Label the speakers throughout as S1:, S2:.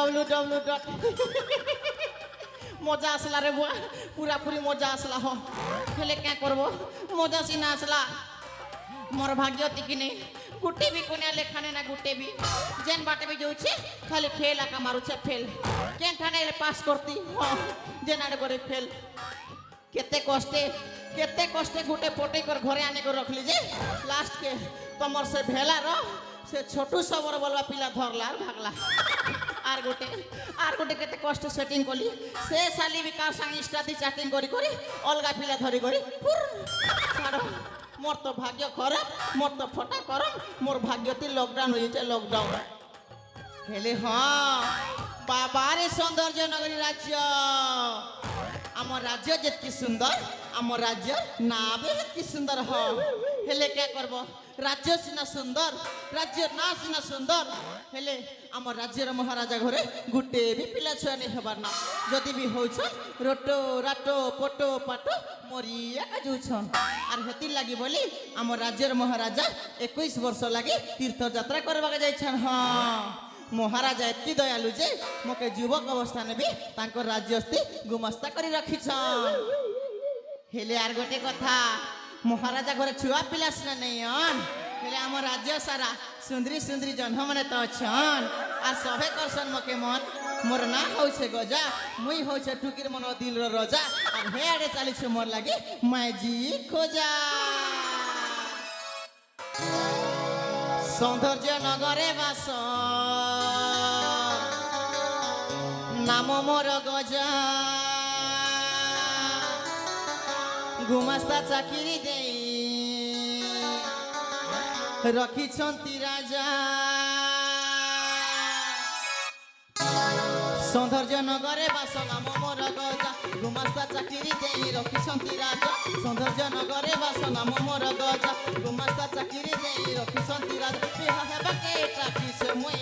S1: www. মজা আসলা রে বুয়া পুরাপুরি মজা আসলা হ হেলে কে করব মজা সিনা আসলা মোর ভাগ্য তিকিনে গুটে বি কোনে লেখানে না গুটে বি যেন বাটে বি যাচ্ছে খালি ফেল আকা মারুছে ফেল কেন ঠানে পাস করতি যেন আড়ে করে ফেল কেতে কষ্টে গুটে পটে কর ঘরে আনে করে রখলি যে লাস্ট के তোমার সে ভেলা র সে ছোটু সবর বলবা পিলা ধরলা আর ভাগলা আর গোটে কেতে কষ্ট সেটিং কলি সে সালি বিকার সাং ইনস্টাতে চ্যাটিং করি করি অলগা পিলা ধরি করি ছাড়ো মোর তো ভাগ্য খারাপ মোর তো ফটা করম মোর ভাগ্যতে লকডাউন হয়েছে লকডাউন হেলে হ্যাঁ বাবারে সৌন্দর্য নগরী রাজ্য আমার রাজ্য যেতকি সুন্দর আমার রাজ্য না বে কি সুন্দর হ হেলে কে করব রাজ্য সিনা সুন্দর রাজ্য না সিনা সুন্দর হেলে আমার রাজ্যের মহারাজা ঘরে গুটে বি পিলা ছুয়া নেই হবার না যদি বি হউছ রোটো রাটো পটো পাটো মরিয়া কাজুছন আর হেতির লাগি বলি আমার রাজ্যের মহারাজা 21 বর্ষ লাগি তীর্থযাত্রা করবাকে যাইছন হ্যাঁ মহারাজা এতি দয়ালু যে মোকে যুবক অবস্থানে বি তাঙ্কর রাজ্যস্তি গুমস্তা করে রাখিছন হেলে আর গোটে কথা মহারাজা ঘরে ছুয়া পিলা সিনা নেই হেলে আমার রাজ্য সারা সুন্দরী সুন্দরী জহ্ন মানে তো অছন আর সবে করছন মোকে মন মোর না হচ্ছে গজা মুই হচ্ছে টুকির মন দিলর রজা আর হে আড়ে চালিছে মোর লাগি মাইজি খোঁজা সৌন্দর্য নগরে বাস নাম মোর গজা ঘুমাস্তা চাকিরি দেই রখিছন্তি রাজা সৌন্দর্য নগরে বাস নাম মোর গজা ঘুমাস্তা চাকিরি দেই রখিছন্তি রাজা সৌন্দর্য নগরে বাস নাম মোর গজা ঘুমাস্তা চাকিরি দেই রখিছন্তি রাজা বিহা হেবাকে টাকিছে মুই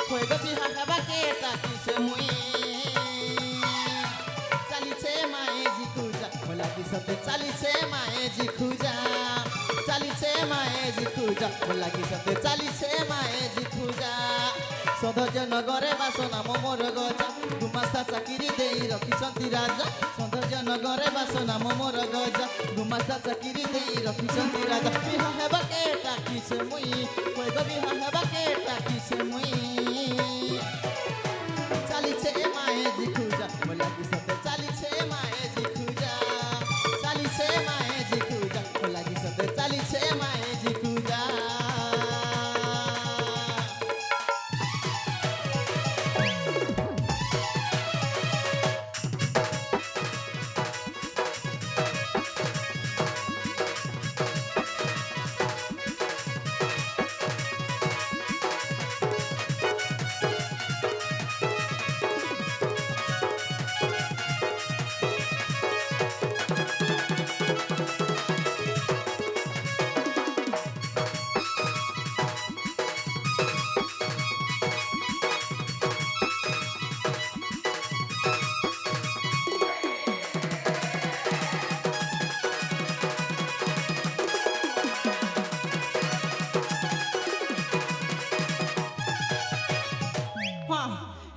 S1: কইগো বিহা হেবাকে টাকিছে মুই চালিছে মায়ে জি খুজা বলা কি সতে চালিছে মায়ে জি খুজা চালিছে মায়ে জি খুজা বলা কি সতে চালিছে মায়ে জি খুজা সৌন্দর্য নগরে বাস নাম মোর গজা গুমাস্তা চাকিরি দেই রখিছন্তি রাজা সৌন্দর্য নগরে বাস নাম মোর গজা গুমাস্তা চাকিরি দেই রখিছন্তি রাজা বিহা হেবাকে টাকিছে মুই কই গো বিহা হেবাকে টাকিছে মুই চালিছে মায়ে জি খুজা বলা কি সতে চালিছে মায়ে জি খুজা চালিছে মায়ে জি খুজা বলা কি সতে চালিছে মায়ে জি খুজা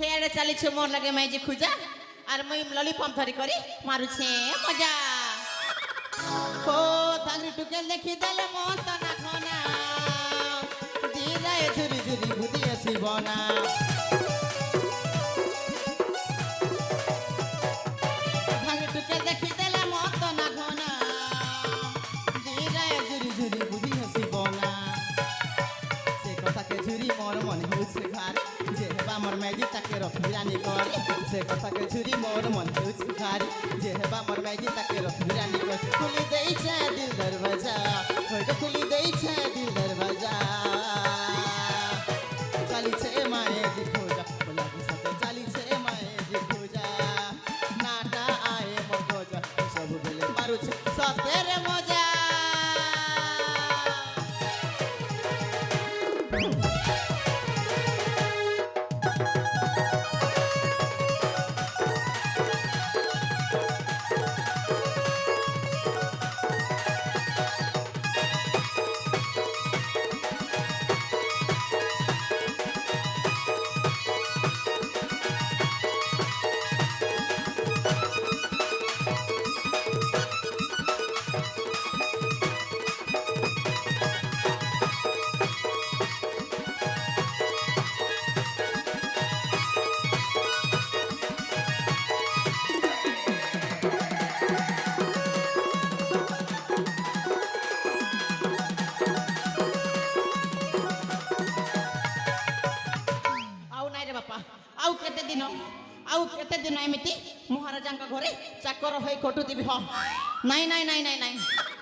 S1: হেয়ারে চালিছে মোর লাগে মাইজি খুঁজা আর মুই ললিপপ ধরি করি মারুছে মজা ও থাংরি টুকেল দেখি দেলে মত না খনা দিলায় ঝুরি ঝুরি বুদি আসিব না থাংরি টুকেল দেখি দেলে মত না খনা দিলায় ঝুরি ঝুরি বুদি আসিব না সে কথাকে ঝুরি মোর মনে হচ্ছে ঘর যে হেবা মোর ম্যাজি তাকে রখি রানী করে সে কথাকে ঝুরি মোর মনে হচ্ছে ঘর যে হেবা মোর ম্যাজি তাকে রখি রানী করে খুলি দেইছে দিল দরवाजा হয়তো খুলি দেইছে দিল দরवाजा চালিছে মায়ে জি খোঁজা বলা কি সতে চালিছে মায়ে জি খোঁজা নাটা আয়ে মোর গজা সব বেলে মারুছে সতের মজা ଆଉ କେତେ ଦିନ ଏମିତି ମହାରାଜାଙ୍କ ଘରେ ଚାକର ହୋଇ ଖଟୁଥିବି। ହଁ ନାଇଁ ନାଇଁ ନାଇଁ ନାଇଁ ନାଇଁ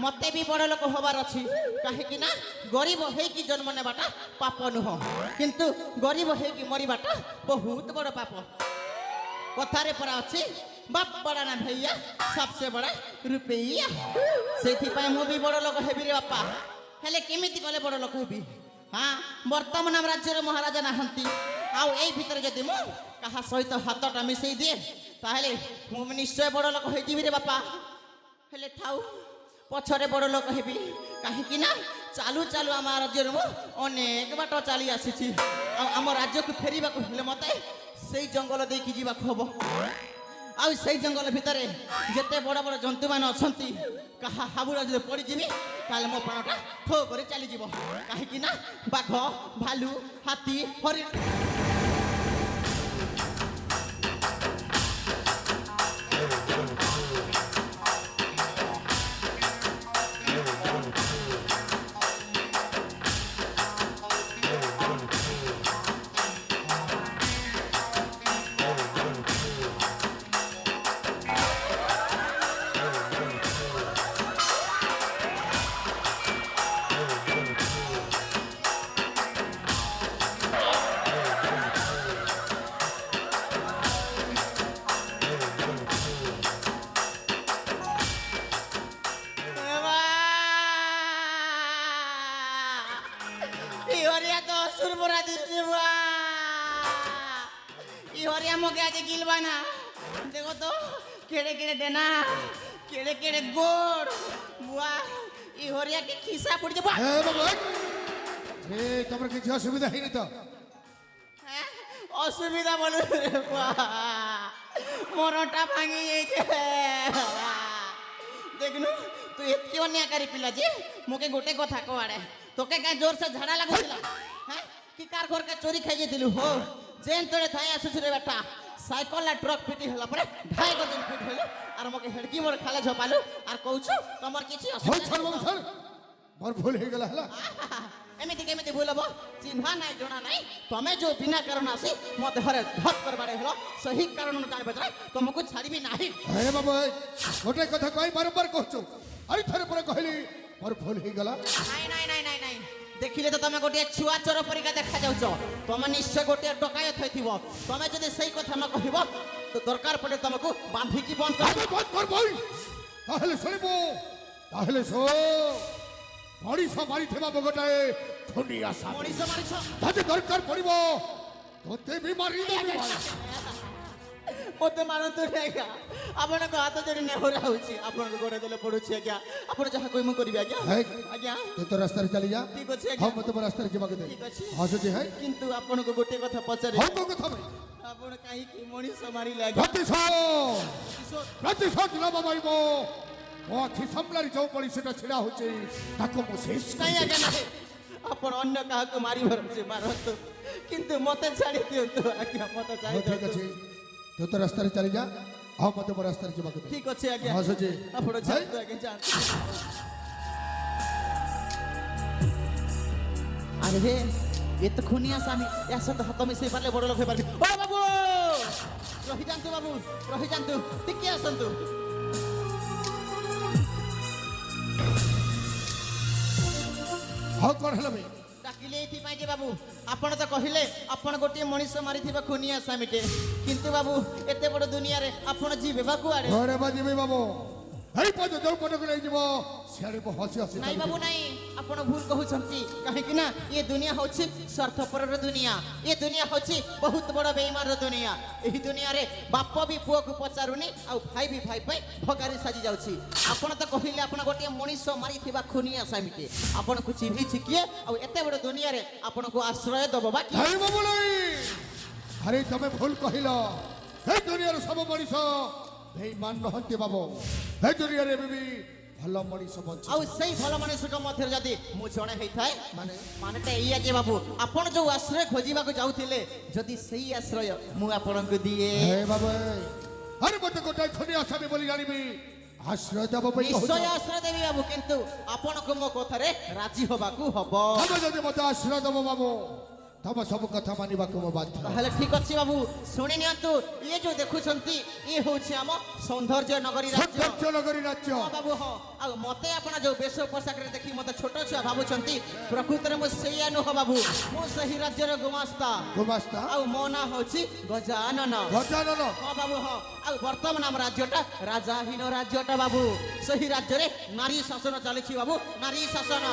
S1: ମତେ ବି ବଡ଼ ଲୋକ ହବାର ଅଛି। କାହିଁକି ନା ଗରିବ ହେଇକି ଜନ୍ମ ନେବାଟା ପାପ ନୁହଁ, କିନ୍ତୁ ଗରିବ ହେଇକି ମରିବାଟା ବହୁତ ବଡ଼ ପାପ। କଥାରେ ପରା ଅଛି ବାପ ବड़ा ନା ଭैया सबसे बड़ा रुपैया। ସେଇଥିପାଇଁ ମୁଁ ବି ବଡ଼ ଲୋକ ହେବି ରେ ବାପା। ହେଲେ କେମିତି ଗଲେ ବଡ଼ ଲୋକ ହେବି? ହଁ ବର୍ତ୍ତମାନ ଆମ ରାଜ୍ୟର ମହାରାଜା ନାହାନ୍ତି। ଆଉ ଏଇ ଭିତରେ ଯଦି ମୁଁ କାହା ସହିତ ହାତଟା ମିଶେଇ ଦିଏ ତାହେଲେ ମୁଁ ନିଶ୍ଚୟ ବଡ଼ ଲୋକ ହେଇଯିବି ରେ ବାପା। ହେଲେ ଥାଉ ପଛରେ ବଡ଼ ଲୋକ ହେବି। କାହିଁକି ନା ଚାଲୁ ଚାଲୁ ଆମ ରାଜ୍ୟରୁ ମୁଁ ଅନେକ ବାଟ ଚାଲି ଆସିଛି। ଆଉ ଆମ ରାଜ୍ୟକୁ ଫେରିବାକୁ ହେଲେ ମତେ ସେଇ ଜଙ୍ଗଲ ଦେଇକି ଯିବାକୁ ହବ। ଆଉ ସେଇ ଜଙ୍ଗଲ ଭିତରେ ଯେତେ ବଡ଼ ବଡ଼ ଜନ୍ତୁମାନେ ଅଛନ୍ତି କାହା ହାବୁଡ଼ ଯଦି ପଡ଼ିଯିବି ତାହେଲେ ମୋ ପ୍ରାଣଟା ଠୋ କରି ଚାଲିଯିବ। କାହିଁକି ନା ବାଘ ଭାଲୁ ହାତୀ ହରିଣ ইহরিয়া তো সুরবরা দিচ্ছে ইহরিয়া মোকে আজ গিলবা না। দেখো তো কেড়ে কেড়ে ডেনা কেড়ে কেড়ে গোড় বুয়া ইহরিয়াকে খিসা পড়ছে।
S2: তোমার কিছু অসুবিধা হয়নি তো?
S1: অসুবিধা বলে মরটা ভাঙি যাইছে। দেখনু তুই এতকি অন্যায়কারী পিলা যে মোকে গোটে কথা কওয়াড়ে তোকে কাই জোর সে ঝাড়া লাগুছিলা? হ্যাঁ কি কার ঘরকে চোরি খাই যাইতিলু? হো জেন তোরে থাই আসুছি রে বেটা সাইকেল না ট্রক পিটি হলা পরে ঢাই গজন ফিট হইলো আর মোকে হেডকি মোর খালে ঝপালু আর কହୁଛୁ তোমার কিছু অসুবিধা
S2: ছাড় মোর ভুল হয়ে গেল হলা।
S1: এমিতি কেমিতি ভুল হব? চিহ্না নাই জনা নাই তুমি যে বিনা কারণ আসি মতে ঘরে ধপ করবারে হলো সহি কারণ জানবে যাই তোমাকে ছাড়িবি নাই।
S2: হে বাবা গোটে কথা কই বারবার কହୁଛୁ আরে থরে পরে কইলি মোর ভুল হয়ে গেল।
S1: নাই নাই নাই নাই নাই দেখিলে তো তুমি গোটিয়ে ছুয়া চোর পরিকা দেখা যাচ্ছ। তুমি নিশ্চয় গোটিয়ে ডকায়ত হইথিব। তুমি যদি সেই কথা ন কহিব তো দরকার পড়ে তোমাকে বাঁধিকি বন্ধ
S2: করবই। তাহলে শুনিব তাহলে মরিষ মারিথিবা বগটাଏ ଖଣ୍ଡି ଆଶା
S1: মଣିষ মারিছ
S2: ଯଦି ଦରକାର ପଡ଼ିବ ତୋତେ ବି ମାରିଦେବି।
S1: মতে মারন্তু আজ্ঞা আপনার হাত জোড়ি নেহরা হচ্ছে আপনার গোড়ে দেলে পড়ুছি আজ্ঞা আপনার যা কই মু করিবি আজ্ঞা। আজ্ঞা
S2: তুই তো রাস্তায় চালি যা।
S1: ঠিক আছে
S2: হ্যাঁ
S1: আজ্ঞা
S2: মতে রাস্তায় যাবাকে দে।
S1: ঠিক আছে
S2: হাসুছি হ্যাঁ
S1: কিন্তু আপনাকে গোটে কথা পচারে
S2: হ্যাঁ তো কথা ভাই
S1: আপন কাহিকি মଣିষ মারিলে আজ্ঞা
S2: ପ୍ରତିଶୋଧ ନେବ ମାରିବ। ମୋ ଆଖି ସାମ୍ନାରେ ଯେଉଁ ମଣିଷଟା ଛିଡ଼ା ହେଉଛି ତାକୁ ମୁଁ ଶେଷ
S1: ନାଇଁ ଆଜ୍ଞା ନାଇଁ ଆପଣ ଅନ୍ୟ କାହାକୁ ମାରିବାର ଅଛି ମାରନ୍ତୁ କିନ୍ତୁ ମତେ ଛାଡ଼ି ଦିଅନ୍ତୁ ଆଜ୍ଞା ମତେ ଛାଡ଼ି
S2: ଠିକ
S1: ଦିଅନ୍ତୁ।
S2: ଅଛି ତୁ ତ ରାସ୍ତାରେ ଚାଲି ଯା ଆଉ ମତେ ମୋ ରାସ୍ତାରେ ଯିବାକୁ ଦେ।
S1: ঠিক আছে আজ্ঞা
S2: হাসুছি
S1: ଆପଣ ଯାଆନ୍ତୁ ଆଜ୍ଞା ଯାଆନ୍ତୁ। আরে হে এ তো খুনিয়া স্বামী এর সাথে হাত মিশাই পারলে বড় লোক হয়ে পারবি। ও বাবু রহিযান্তু বাবু রহিযান্তু টিকে আসন্তু।
S2: ହଁ କ'ଣ ହେଲା ଭାଇ?
S1: ডাকিলে এইথিপাই যে বাবু আপন তো কহিলে আপন গোটিয়ে মଣିষ মারিথিবা খুনিয়া স্বামীটে কিন্তু বাবু এতে বড় দুনিয়ারে আপন ଯିବେ ବା କୁଆଡେ?
S2: ଘରେ ବା ଯିବି ବାବୁ এই পদ ଯୋଉ ପଟକୁ ନେଇଯିବ ସିଆଡ଼େ ହସି ହସି
S1: ନାଇଁ ବାବୁ ନାଇଁ ଆପଣ ଭୁଲ କହୁଛନ୍ତି। କାହିଁକି ନା ଏ ଦୁନିଆ ହଉଛି ସ୍ୱାର୍ଥପରର ଦୁନିଆ। ଏ ଦୁନିଆ ହଉଛି ବହୁତ ବଡ଼ ବେଇମାନର ଦୁନିଆ। ଏହି ଦୁନିଆରେ ବାପ ବି ପୁଅକୁ ପଚାରୁନି ଆଉ ଭାଇ ବି ଭାଇ ପାଇଁ ଭଗାରି ସାଜି ଯାଉଛି। ଆପଣ ତ କହିଲେ ଆପଣ ଗୋଟିଏ ମଣିଷ ମାରିଥିବା ଖୁନିଆ ସ୍ୱାମୀଟେ ଆପଣଙ୍କୁ ଚିହ୍ନିଛି କିଏ ଆଉ ଏତେ ବଡ଼ ଦୁନିଆରେ ଆପଣଙ୍କୁ ଆଶ୍ରୟ ଦେବ ବା କିଏ?
S2: ହେଇ ବାବୁ ନାଇଁ ଆରେ ତମେ ଭୁଲ କହିଲ। এই দুনিয়ার সব মଣିষ বেঈমান নহନ୍ତି বাবু। এই দুনিয়াରେ ଏବେ ବି ଭଲ ମଣିଷ ବଞ୍ଚି
S1: ଆଉ ସେଇ ଭଲ ମଣିଷଙ୍କ ମଧ୍ୟରେ ଯଦି ମୁଁ ଜଣେ ହେଇଥାଏ ମାନେଟା ଏଇଆ ଯେ ବାବୁ ଆପଣ ଯୋଉ ଆଶ୍ରୟ ଖୋଜିବାକୁ ଯାଉଥିଲେ ଯଦି ସେଇ ଆଶ୍ରୟ ମୁଁ ଆପଣଙ୍କୁ ଦିଏ
S2: ହେ ବାବୁ ଆରେ ମତେ ଗୋଟେ ଖନି ଆସାମି ବୋଲି ଜାଣିବି ଆଶ୍ରୟ ଦେବ ପାଇଁ କହୁଛ।
S1: ନିଶ୍ଚୟ ଆଶ୍ରୟ ଦେବି ବାବୁ କିନ୍ତୁ ଆପଣଙ୍କୁ ମୋ କଥାରେ ରାଜି ହବାକୁ ହବ।
S2: ତମେ ଯଦି ମତେ ଆଶ୍ରୟ ଦେବ ବାବୁ ତମ ସବୁ କଥା ମାନିବାକୁ ମୁଁ ବାଧ୍ୟ।
S1: ତାହେଲେ ଠିକ ଅଛି ବାବୁ ଶୁଣି ନିଅନ୍ତୁ ଇଏ ଯୋଉ ଦେଖୁଛନ୍ତି ଇଏ ହଉଛି ଆମ ସୌନ୍ଦର୍ଯ୍ୟ ନଗରୀ ରାଜ୍ୟ
S2: ସୌନ୍ଦର୍ଯ୍ୟ ନଗରୀ ରାଜ୍ୟ।
S1: ହଁ ବାବୁ ହଁ ଆଉ ମତେ ଆପଣ ଯୋଉ ବେଶ ପୋଷାକରେ ଦେଖି ମତେ ଛୋଟ ଛୁଆ ଭାବୁଛନ୍ତି ପ୍ରକୃତରେ ମୁଁ ସେଇଆ ନୁହଁ ବାବୁ ମୁଁ ସେହି ରାଜ୍ୟର ଗୁମାସ୍ତା
S2: ଗୁମାସ୍ତା
S1: ଆଉ ମୋ ନାଁ ହଉଛି ଗଜାନନ
S2: ଗଜାନନ।
S1: ହଁ ବାବୁ ହଁ ଆଉ ବର୍ତ୍ତମାନ ଆମ ରାଜ୍ୟଟା ରାଜାହୀନ ରାଜ୍ୟଟା ବାବୁ ସେହି ରାଜ୍ୟରେ ନାରୀ ଶାସନ ଚାଲିଛି ବାବୁ ନାରୀ ଶାସନ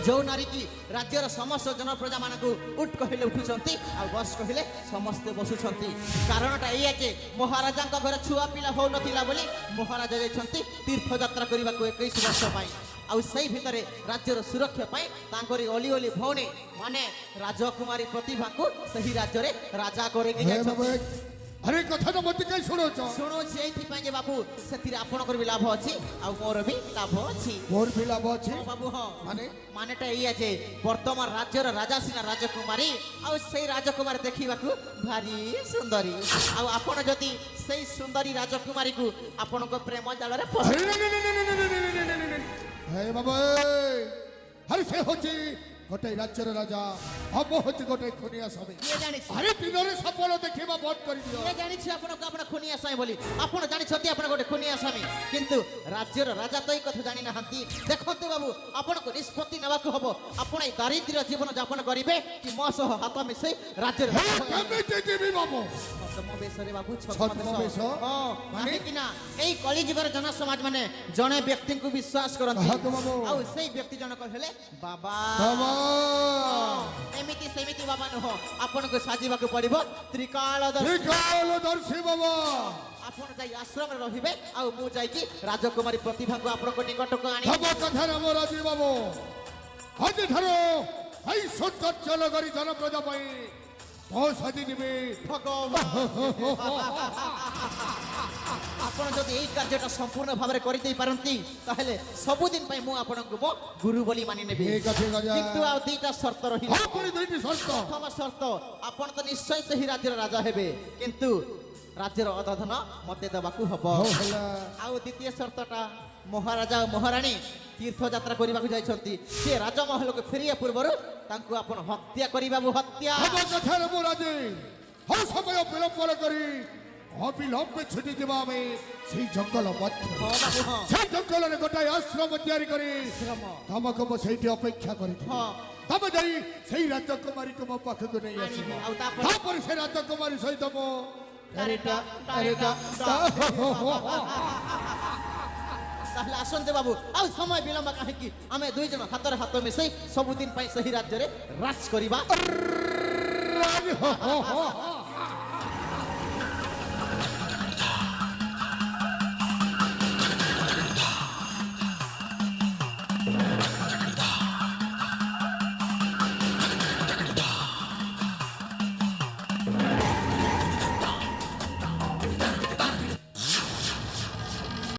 S1: ଯୋଉ ନାରୀ କି ରାଜ୍ୟର ସମସ୍ତ ଜନପ୍ରଜା ମାନଙ୍କୁ ଉଠ କହିଲେ ଉଠୁଛନ୍ତି ଆଉ ବସ କହିଲେ ସମସ୍ତେ ବସୁଛନ୍ତି କାରଣଟା ଏଇଆ ଯେ ମହାରାଜାଙ୍କ ଘରେ ଛୁଆ ପିଲା ହଉନଥିଲା ବୋଲି ମହାରାଜା ଯାଇଛନ୍ତି ତୀର୍ଥଯାତ୍ରା କରିବାକୁ 21 ବର୍ଷ ପାଇଁ ଆଉ ସେଇ ଭିତରେ ରାଜ୍ୟର ସୁରକ୍ଷା ପାଇଁ ତାଙ୍କରି ଅଲି ଅଲି ଭଉଣୀ ମାନେ ରାଜକୁମାରୀ ପ୍ରତିଭାକୁ ସେହି ରାଜ୍ୟରେ ରାଜା କରିକି
S2: ହେ ବାବୁ
S1: ଯାଇଛନ୍ତି
S2: ଆରେ କଥା ତ ମତେ କାଇଁ ଶୁଣଉଛ?
S1: ଶୁଣୁଛି ଏଇଥିପାଇଁ ଯେ ବାବୁ ସେଥିରେ ଆପଣଙ୍କର ବି ଲାଭ ଅଛି ଆଉ ମୋର ବି ଲାଭ ଅଛି
S2: ମୋର ବି ଲାଭ ଅଛି।
S1: ହଁ ବାବୁ ହଁ
S2: ମାନେ
S1: ମାନେଟା ଏଇଆ ଯେ ବର୍ତ୍ତମାନ ରାଜ୍ୟର ରାଜା ସିନା ରାଜକୁମାରୀ ଆଉ ସେଇ ରାଜକୁମାରୀ ଦେଖିବାକୁ ଭାରି ସୁନ୍ଦରୀ ଆଉ ଆପଣ ଯଦି ସେଇ ସୁନ୍ଦରୀ ରାଜକୁମାରୀକୁ ଆପଣଙ୍କ ପ୍ରେମ ଜାଲରେ
S2: ଆରେ ହେ ବାବୁ ଆରେ ସେ ହଉଛି ଗୋଟେ ରାଜ୍ୟର ରାଜା ଆଉ ମୁଁ ହଉଛି ଗୋଟେ ଖୁନିଆ ସ୍ୱାମୀ।
S1: କିଏ ଜାଣିଛି
S2: ଆରେ ଦିନରେ ସଫଳ ଦେଖିବା ବନ୍ଦ କରିଦିଅ।
S1: କିଏ ଜାଣିଛି ଆପଣଙ୍କୁ ଆପଣ ଖୁନିଆ ସ୍ୱାମୀ ବୋଲି ଆପଣ ଜାଣିଛନ୍ତି ଆପଣ ଗୋଟେ ଖୁନିଆ ସ୍ୱାମୀ କିନ୍ତୁ ରାଜ୍ୟର ରାଜା ତ ଏଇ କଥା ଜାଣିନାହାନ୍ତି ଦେଖନ୍ତୁ ବାବୁ ଆପଣଙ୍କୁ ନିଷ୍ପତ୍ତି ନେବାକୁ ହବ ଆପଣ ଏଇ ଦାରିଦ୍ର୍ୟ ଜୀବନ ଯାପନ କରିବେ କି ମୋ ସହ ହାତ ମିଶେଇ ରାଜ୍ୟରେ
S2: ହେ କେମିତି ଯିବି ବାବୁ?
S1: ଛଦ୍ମବେଶରେ ବାବୁ
S2: ଛଦ୍ମବେଶ?
S1: ହଁ
S2: ମାନେ?
S1: କାହିଁକି ନା ଏଇ କଳିଯୁଗର ଜନସମାଜ ମାନେ ଜଣେ ବ୍ୟକ୍ତିଙ୍କୁ ବିଶ୍ୱାସ କରନ୍ତି
S2: କାହାକୁ ବାବୁ?
S1: ଆଉ ସେଇ ବ୍ୟକ୍ତି ଜଣକ ହେଲେ ବାବା
S2: ବାବା
S1: ଏମିତି ସେମିତି ବାବା ନୁହଁ ଆପଣଙ୍କୁ ସାଜିବାକୁ ପଡିବ ତ୍ରିକାଳଦର୍ଶୀ
S2: ତ୍ରିକାଳଦର୍ଶୀ ବାବା।
S1: ଆପଣ ଯାଇ ଆଶ୍ରମରେ ରହିବେ ଆଉ ମୁଁ ଯାଇକି ରାଜକୁମାରୀ ପ୍ରତିଭାକୁ ଆପଣଙ୍କ ନିକଟକୁ ଆଣି
S2: ତମ କଥାରେ ମୁଁ ରାଜି ବାବୁ। ଆଜିଠାରୁ ଏଇ ସୌନ୍ଦର୍ଯ୍ୟ ନଗରୀ ଜନପ୍ରଜା ପାଇଁ ମୁଁ ସାଜି ଯିବି।
S1: ଭଗବାନ ଆପଣ ଯଦି ଏଇ କାର୍ଯ୍ୟଟା ସମ୍ପୂର୍ଣ୍ଣ ଭାବରେ କରିଦେଇ ପାରନ୍ତି ତାହେଲେ ସବୁଦିନ ପାଇଁ ମୁଁ ଆପଣଙ୍କୁ ମୋ ଗୁରୁ ବୋଲି ମାନି ନେବି
S2: ଠିକ ଅଛି ଗଜା।
S1: କିନ୍ତୁ ଆଉ ଦିଟା ସର୍ତ୍ତ ରହିଲା
S2: ଆଉ ପୁଣି ଦୁଇଟି ସର୍ତ୍ତ।
S1: ପ୍ରଥମ ସର୍ତ୍ତ ଆପଣ ତ ନିଶ୍ଚୟ ସେହି ରାଜ୍ୟର ରାଜା ହେବେ କିନ୍ତୁ ରାଜ୍ୟର ଅଧଧନ ମତେ ଦେବାକୁ ହବ
S2: ହଉ ହେଲା।
S1: ଆଉ ଦ୍ୱିତୀୟ ସର୍ତ୍ତଟା ମହାରାଜା ଓ ମହାରାଣୀ ତୀର୍ଥଯାତ୍ରା କରିବାକୁ ଯାଇଛନ୍ତି ସେ ରାଜମହଲକୁ ଫେରିବା ପୂର୍ବରୁ ତାଙ୍କୁ ଆପଣ ହତ୍ୟା କରିବାକୁ ହତ୍ୟା
S2: ତମ କଥାରେ ମୁଁ ରାଜି। ହଉ ସମୟ ବିଳମ୍ବ କରି ଅବିଳମ୍ବେ ଛୁଟି ଯିବା ଆମେ ସେଇ ଜଙ୍ଗଲ ମଧ୍ୟ।
S1: ହଁ ବାବୁ ହଁ
S2: ସେଇ ଜଙ୍ଗଲରେ ଗୋଟାଏ ଆଶ୍ରମ ତିଆରି କରି
S1: ଶ୍ରମ
S2: ତମକୁ ମୁଁ ସେଇଠି ଅପେକ୍ଷା କରିଥିଲି।
S1: ହଁ
S2: ତମେ ଯାଇ ସେଇ ରାଜକୁମାରୀକୁ ମୋ ପାଖକୁ ନେଇ ଆସିବ
S1: ଆଣିବି ଆଉ ତାପରେ
S2: ତାପରେ ସେ ରାଜକୁମାରୀ ସହିତ ମୁଁ
S1: ତାହେଲେ ଆସନ୍ତୁ ବାବୁ ଆଉ ସମୟ ବିଳମ୍ବ କାହିଁକି ଆମେ ଦୁଇ ଜଣ ହାତରେ ହାତ ମିଶେଇ ସବୁଦିନ ପାଇଁ ସେହି ରାଜ୍ୟରେ ରାଜ କରିବା
S2: ରାଜ